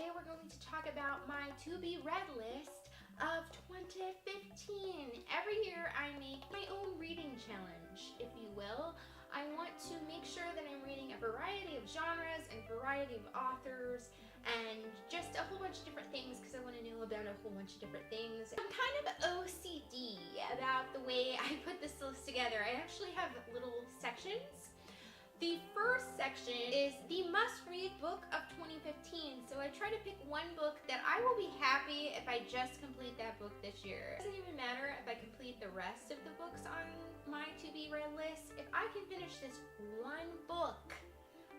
today we're going to talk about my to-be-read list of 2015. Every year I make my own reading challenge, if you will. I want to make sure that I'm reading a variety of genres and variety of authors and just a whole bunch of different things because I want to know about a whole bunch of different things. I'm kind of OCD about the way I put this list together. I actually have little sections. The first section is the must-read book of 2015. So I try to pick one book that I will be happy if I just complete that book this year. It doesn't even matter if I complete the rest of the books on my to-be-read list. If I can finish this one book,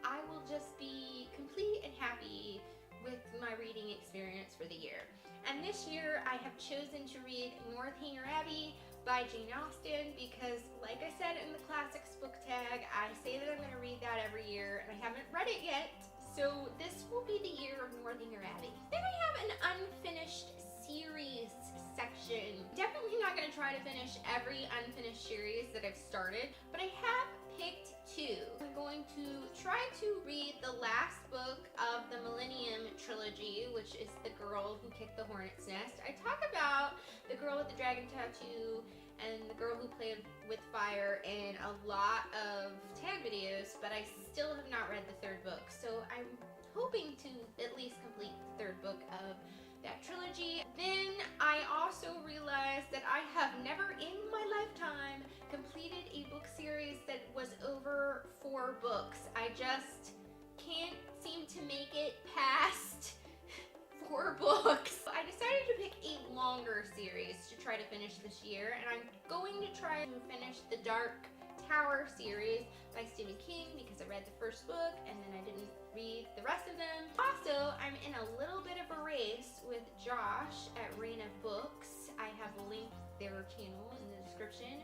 I will just be complete and happy with my reading experience for the year. And this year I have chosen to read Northanger Abbey by Jane Austen because, like I said in the classics book tag, I say that I'm going to read that every year and I haven't read it yet, so this will be the year of Northanger Abbey. Then I have an unfinished series section. Definitely not going to try to finish every unfinished series that I've started, but I have picked two. I'm going to try to read the last book of the Millennium Trilogy, which is The Girl Who Kicked the Hornet's Nest. I talk about The Girl with the Dragon Tattoo and The Girl Who Played with Fire in a lot of tag videos, but I still have not read the third book, so I'm hoping to at least complete the third book of that trilogy. Then I also realized that I have never in my lifetime completed a book series that was over 4 books. I just can't seem to make it past 4 books. I decided to pick a longer series to try to finish this year, and I'm going to try to finish the Dark Tower series by Stephen King because I read the first book and then I didn't read the rest of them. Also, I'm in a little bit of a race with Josh at Rain of Books. I have linked their channel in the description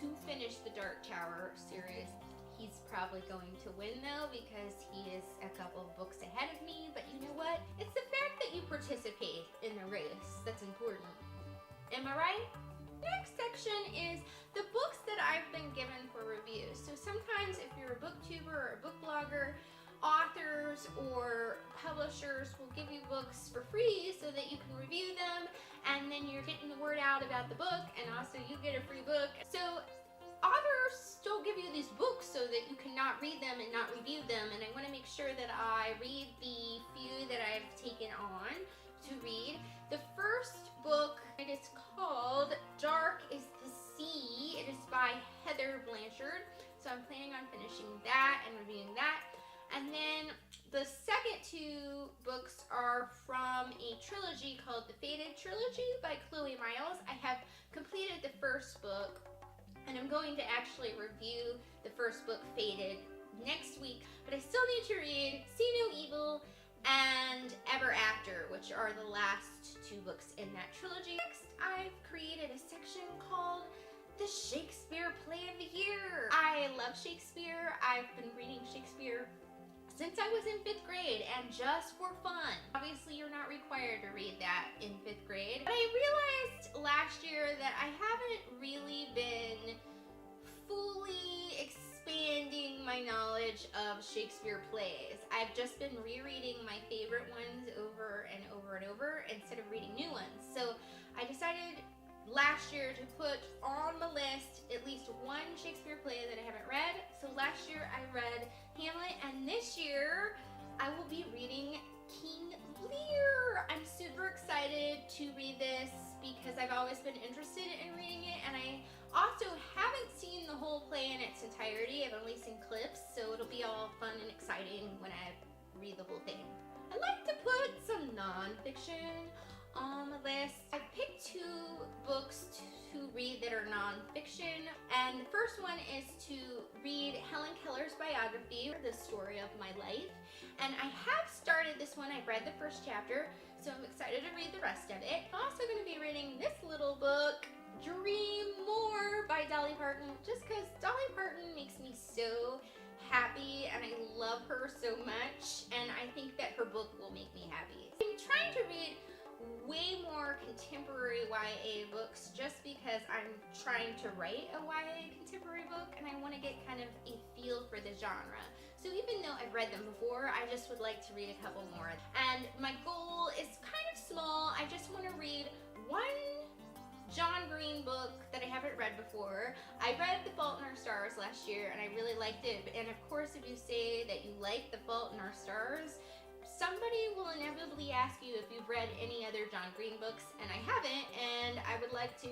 to finish the Dark Tower series. He's probably going to win though because he is a couple of books ahead of me, but you know what? It's the fact that you participate in the race that's important. Am I right? Next section is the books that I've been given for review. So sometimes if you're a booktuber or a book blogger, authors or publishers will give you books for free so that you can review them, and then you're getting the word out about the book, and also you get a free book. So authors still give you these books so that you cannot read them and not review them, and I want to make sure that I read the few that I've taken on to read. The first book, it is called Dark is the Sea. It is by Heather Blanchard, so I'm planning on finishing that and reviewing that. And then the second 2 books are from a trilogy called The Fated Trilogy by Chloe Miles. I have completed the first book, and I'm going to actually review the first book, Fated, next week, but I still need to read See No Evil and Ever After, which are the last 2 books in that trilogy. Next, I've created a section called the Shakespeare Play of the Year. I love Shakespeare. I've been reading Shakespeare since I was in 5th grade and just for fun. Obviously, you're not required to read that in 5th grade. But I realized last year that I haven't really been fully expanding my knowledge of Shakespeare plays. I've just been rereading my favorite ones over and over and over instead of reading new ones. So I decided last year to put on the list at least one Shakespeare play that I haven't read. So last year I read Hamlet, and this year I will be reading King Lear. I'm super excited to read this because I've always been interested in reading it, and I also haven't seen the whole play in its entirety. I've only seen clips, so it'll be all fun and exciting when I read the whole thing. I like to put some nonfiction on the list. I picked 2 books to read that are nonfiction, and the first one is to read Helen Keller's biography, The Story of My Life, and I have started this one. I've read the first chapter, so I'm excited to read the rest of it. I'm also going to be reading this little book, Dream More by Dolly Parton, just because Dolly Parton makes me so happy and I love her so much, and I think that her book will make me happy. I'm trying to read way more contemporary YA books just because I'm trying to write a YA contemporary book and I want to get kind of a feel for the genre. So even though I've read them before, I just would like to read a couple more. And my goal is kind of small. I just want to read one John Green book that I haven't read before. I read The Fault in Our Stars last year and I really liked it. And of course, if you say that you like The Fault in Our Stars, somebody will inevitably ask you if you've read any other John Green books, and I haven't, and I would like to.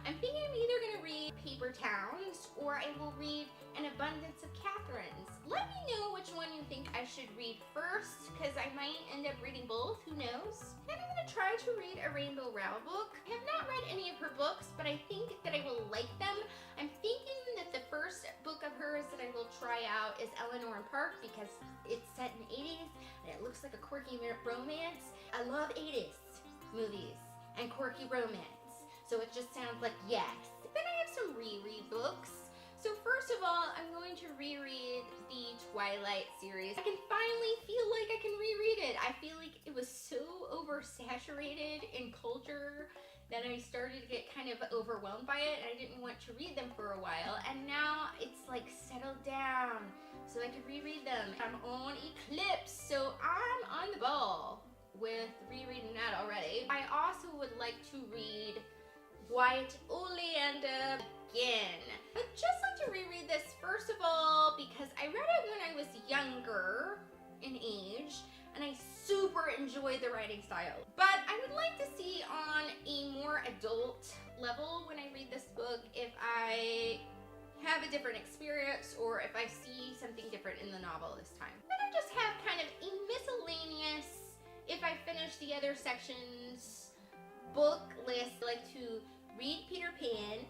I'm thinking I'm either going to read Paper Towns or I will read An Abundance of Catherines. Let me know which one you think I should read first, because I might end up reading both, who knows? And I'm going to try to read a Rainbow Rowell book. I have not read any of her books, but I think that I will like them. I'm thinking that the first book of hers that I will try out is Eleanor and Park, because it's set in the 80s and it looks like a quirky romance. I love 80s movies and quirky romance, so it just sounds like yes. Then I have some reread books. So first of all, I'm going to reread the Twilight series. I can finally feel like I can reread it. I feel like it was so oversaturated in culture that I started to get kind of overwhelmed by it, and I didn't want to read them for a while, and now it's like settled down so I can reread them. I'm on Eclipse, so I'm on the ball with rereading that already. I also would like to read White Oleander again. I'd just like to reread this first of all because I read it when I was younger in age, and I super enjoyed the writing style. But I would like to see on a more adult level when I read this book if I have a different experience or if I see something different in the novel this time. Then I just have kind of a miscellaneous, if I finish the other sections, book list. I like to read Peter Pan.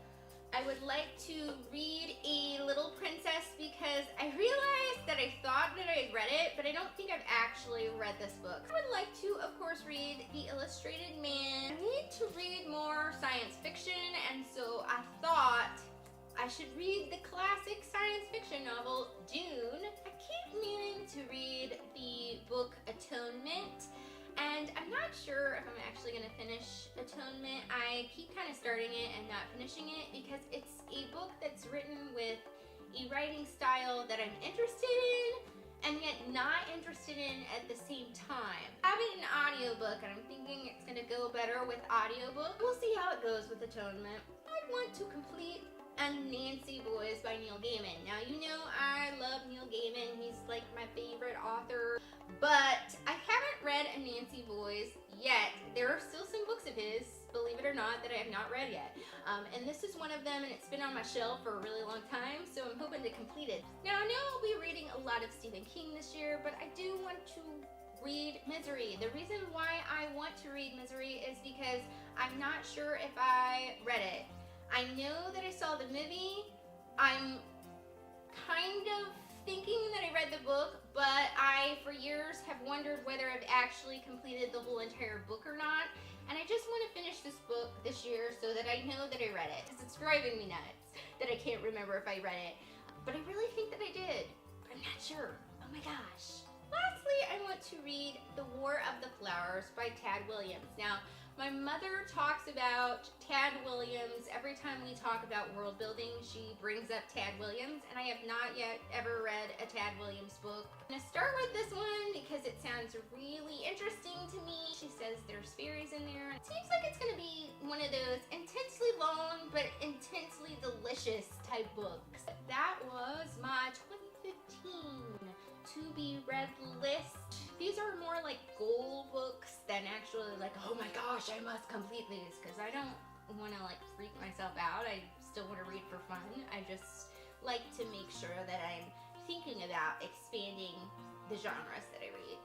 I would like to read A Little Princess because I realized that I thought that I had read it, but I don't think I've actually read this book. I would like to, of course, read The Illustrated Man. I need to read more science fiction, and so I thought I should read the classic science fiction novel, Dune. I keep meaning to read the book Atonement, and I'm not sure if I'm actually going to finish Atonement. I keep kind of starting it and not finishing it because it's a book that's written with a writing style that I'm interested in and yet not interested in at the same time. I have an audiobook and I'm thinking it's going to go better with audiobook. We'll see how it goes with Atonement. I want to complete Nancy Boys by Neil Gaiman. Now, you know I love Neil Gaiman. He's like my favorite author, but I haven't read Nancy Boys yet. There are still some books of his, believe it or not, that I have not read yet. And this is one of them, and it's been on my shelf for a really long time, so I'm hoping to complete it. Now, I know I'll be reading a lot of Stephen King this year, but I do want to read Misery. The reason why I want to read Misery is because I'm not sure if I read it. I know that I saw the movie. I'm kind of thinking that I read the book, but I, for years, have wondered whether I've actually completed the whole entire book or not. And I just want to finish this book this year so that I know that I read it. Because it's driving me nuts that I can't remember if I read it. But I really think that I did. But I'm not sure. Oh my gosh. Lastly, I want to read The War of the Flowers by Tad Williams. Now, my mother talks about Tad Williams every time we talk about world building. She brings up Tad Williams, and I have not yet ever read a Tad Williams book. I'm gonna start with this one because it sounds really interesting to me. She says there's fairies in there. It seems like it's gonna be one of those intensely long but intensely delicious type books. That was my 2015 to be read list. These are more like goal books than actually like, oh my gosh, I must complete these, because I don't want to like freak myself out. I still want to read for fun. I just like to make sure that I'm thinking about expanding the genres that I read.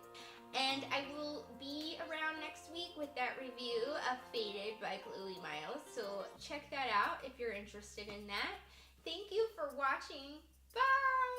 And I will be around next week with that review of Faded by Chloe Miles, so check that out if you're interested in that. Thank you for watching. Bye!